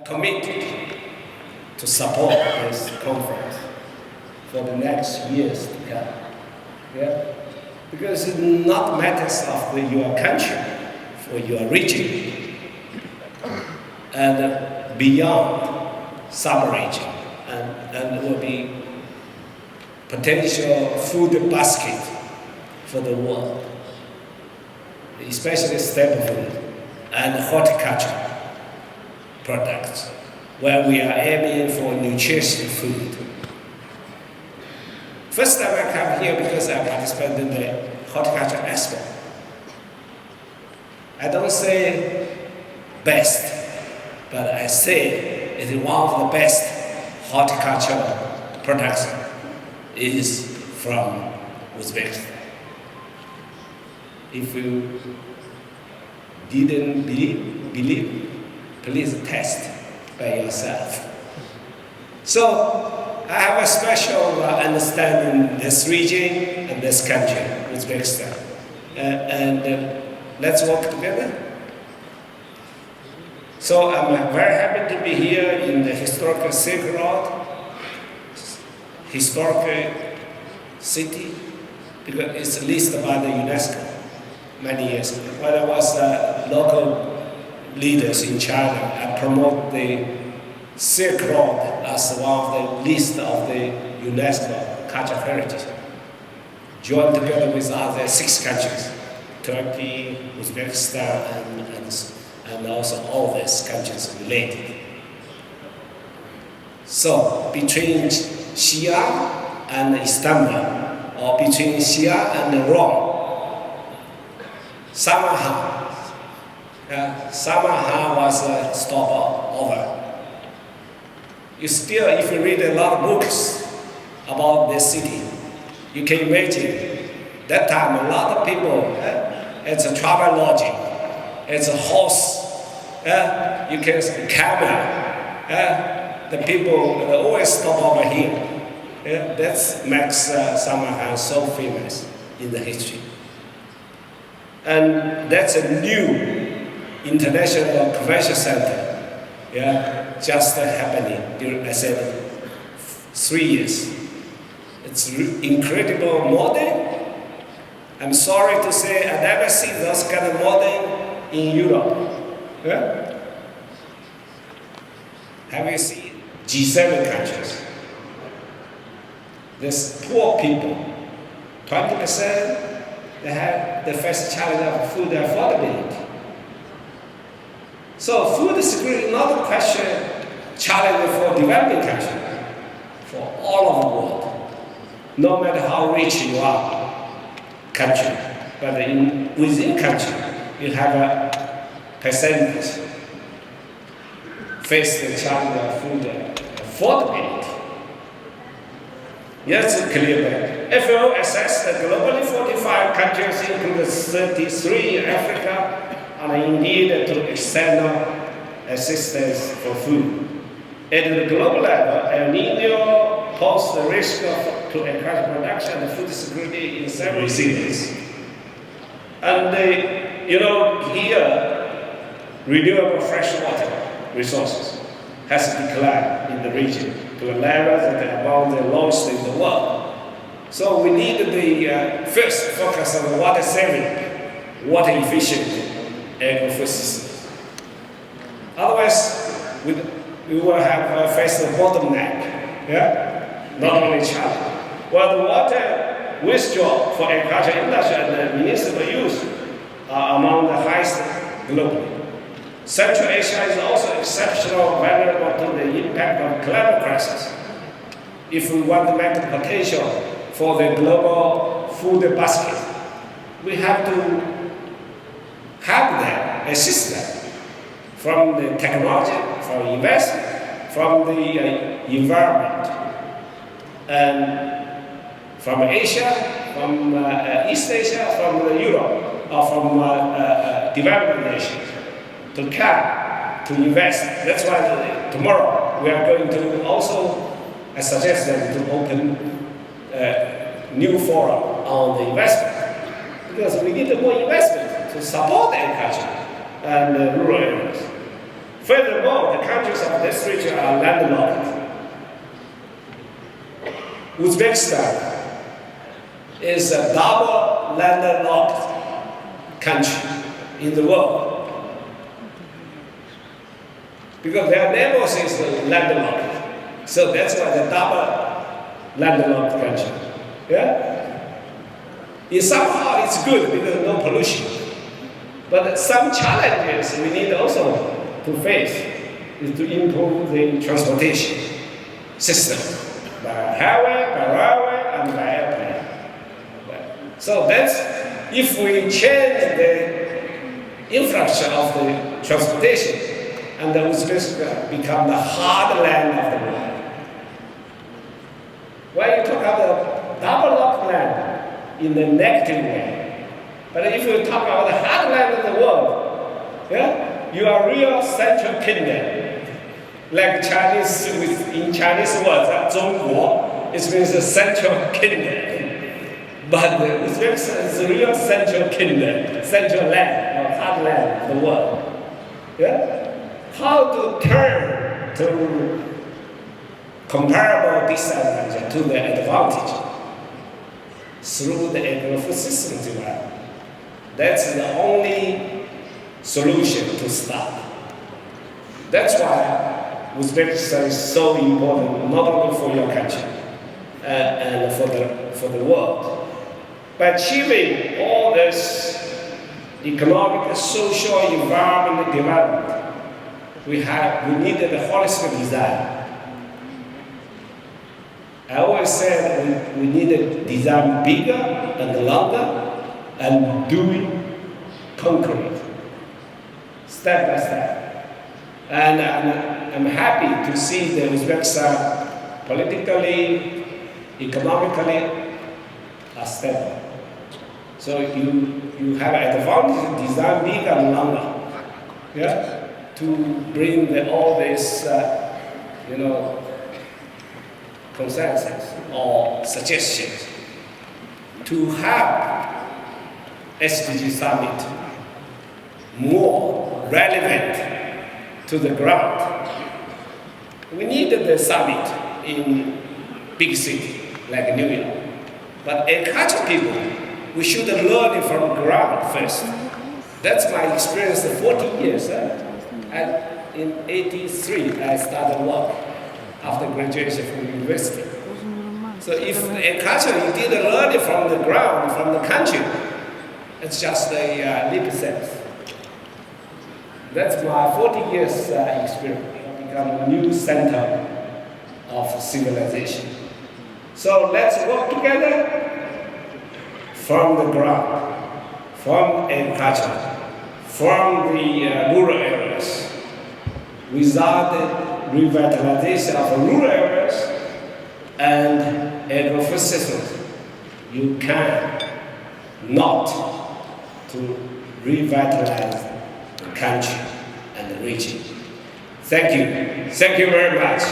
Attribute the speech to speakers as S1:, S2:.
S1: committed to support this conference for the next years to come. Yeah? Because it's not matters of your country, for your region, and beyond some region, and will be potential food basket for the world, especially staple food and horticulture products, where we are aiming for nutritious food. First time I come here because I participated in the horticulture expo. I don't say best, but I say it is one of the best horticultural products is from Uzbekistan. If you didn't believe, please test by yourself. So I have a special understanding in this region and this country, Uzbekistan. Let's work together. So I'm very happy to be here in the historical Silk Road, historical city, because it's listed by the UNESCO many years ago. When I was local leaders in China, I promote the Silk Road as one of the list of the UNESCO cultural heritage, joined together with other 6 countries, Turkey, Uzbekistan, and also all these countries related. So between Xi'an and Istanbul, or between Xi'an and Rome, Samarkand was a stopover. You still, if you read a lot of books about this city, you can imagine that time a lot of people, it's a travel lodging, it's a horse, you can see camel, the people always stop over here. That makes Samarkand so famous in the history. And that's a new international convention center, just happening during, I said, 3 years. It's incredible modern. I'm sorry to say I never see those kind of modern in Europe. Have you seen G7 countries? There's poor people, 20%, they face challenge of food affordability. So food security is not a question challenge for developing countries, for all of the world, no matter how rich you are, country. But within country, you have a percentage face the challenge of food affordability. Yes, it's clear that FAO assessed that globally 45 countries, including 33 in Africa, are indeed to external assistance for food. At the global level, El Nino poses the risk to encourage production and food security in several regions. And here, renewable freshwater resources has declined in the region to a level that is among the lowest in the world. So we need to first focus on water saving, water efficient agricultural systems. Otherwise, we will have faced a bottleneck, not only China. Well, the water withdrawal for agricultural industry and municipal use are among the highest globally. Central Asia is also exceptionally vulnerable to the impact of climate crisis. If we want to make the potential for the global food basket, we have to help them, assist them from the technology, from investment, from the environment, and from Asia, from East Asia, from Europe, or from developing nations. To come, to invest. That's why tomorrow we are going to also, I suggest them to open a new forum on the investment. Because we need more investment to support agriculture and rural areas. Furthermore, the countries of Uzbekistan is a double landlocked country in the world. Because their neighbors is landlocked. So that's why the double landlocked country. Yeah? Somehow it's good because no pollution. But some challenges we need also to face is to improve the transportation system by highway, by railway, and by airplane. So that's, if we change the infrastructure of the transportation, and the Uzbekistan become the heartland of the world. Why you talk about the double locked land in the negative way? But if you talk about the heartland of the world, yeah, you are real central kingdom. Like Chinese, in Chinese words, 中国, it means the central kingdom. But the Uzbekistan is the real central kingdom, central land, or heartland of the world. Yeah? How to turn to comparable disadvantage to the advantage through the agro-food system development. That's the only solution to start. That's why Uzbekistan is so important, not only for your country and for the world. By achieving all this economic, social, environmental development, we needed a holistic design. I always said we needed design bigger and longer and doing concrete, step by step. And I'm happy to see the Uzbekistan politically, economically are stable. So you have an advantage to design bigger and longer. Yeah? To bring all this, consensus or suggestions to have SDG summit more relevant to the ground. We needed the summit in big city like New York, but agriculture people, we should learn it from the ground first. That's my experience for 40 years. In '83, I started work after graduation from university. So if agriculture, you didn't learn it from the ground, from the country, it's just a lip service. That's my 40 years experience. It become a new center of civilization. So let's work together from the ground, from agriculture, from the rural areas. Without the revitalization of rural areas and agro-food systems, you can not to revitalize the country and the region. Thank you. Thank you very much.